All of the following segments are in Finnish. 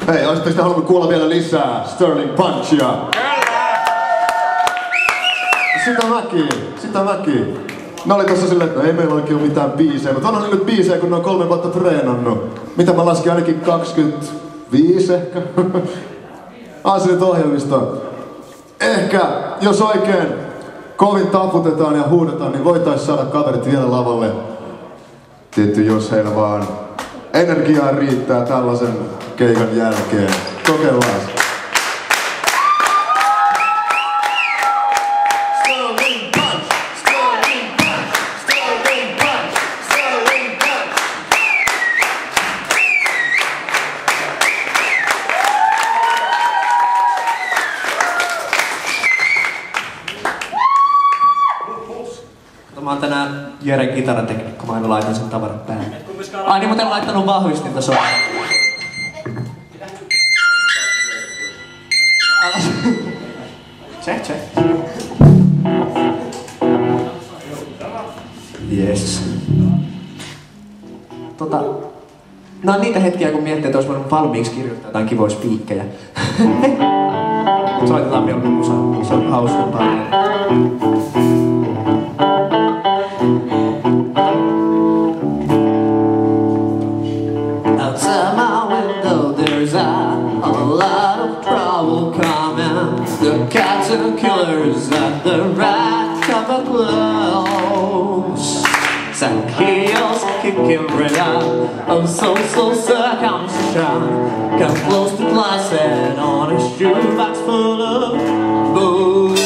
Hei, olisitteko sitä halunnut kuulla vielä lisää Sterling Punchia? Sitä mäkin. Ne oli tossa silleen, että ei meillä oikein ole mitään biisejä, mutta onhan nyt biisejä, kun ne on 3 vuotta treenannut. Mitä mä laskin, ainakin 25 ehkä? Aasiat ohjelmisto. Ehkä, jos oikein kovin taputetaan ja huudetaan, niin voitais saada kaverit vielä lavalle. Tietty, jos heillä vaan energiaa riittää tällaisen keikan jälkeen. Kokeillaan. Mä oon tänään Jeren kitarateknikko, mä aina laitan sen tavarat päälle. Ai niin, mutta en laittanut vahvistinta soimaan. Check. Yes. Nää on niitä hetkiä, kun miettii, että olisi voinut valmiiksi kirjoittaa jotain kivoja spiikkejä. Soitetaan mieluummin musaa, se on hauskempaa. Outside my window there's a lot of trouble coming. The cats and killers and the rat cover close. Zacchaeus kicking rhythm of social circumcision. Come close to Placid on a shoebox full of booze.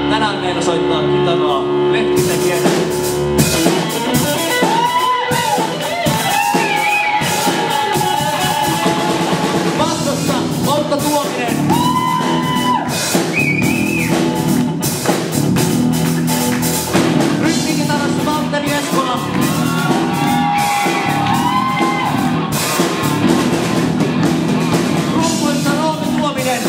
Tänään meillä soittaa kitaraa Lehtisen kieltä. Vastassa Otto Tuominen. Rytmikitarassa Valtteri Eskola. Rumpuissa Roope Tuominen.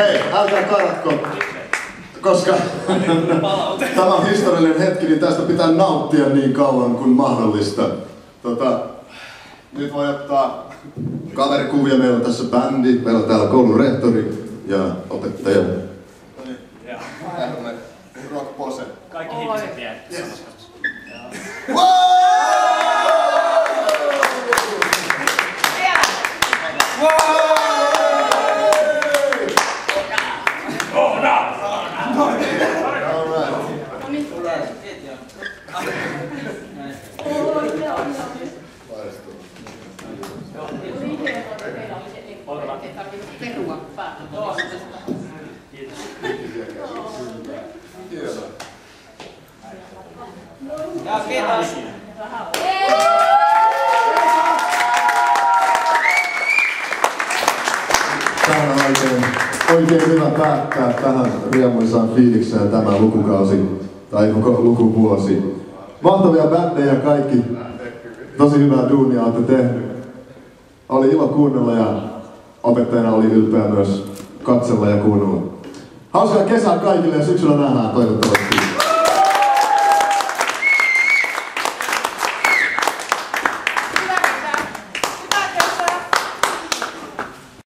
Hei, älkää karatko, koska tämä on historiallinen hetki, niin tästä pitää nauttia niin kauan kuin mahdollista. Nyt voi ottaa kaverikuvia, meillä on tässä bändi, meillä on täällä koulun rehtori ja opettaja. Rock pose. Kaikki hippiset tiedät. Yes. Kiitos. Tämä on oikein hyvä päättää tähän riemuisaan fiilikseen tämä lukukausi, tai koko lukuvuosi. Mahtavia bändejä kaikki. Tosi hyvää duunia olette tehnyt. Oli ilo kuunnella ja opettajana oli ylpeä myös katsella ja kuunnella. Hauskaa kesää kaikille ja syksyllä nähdään toivottavasti.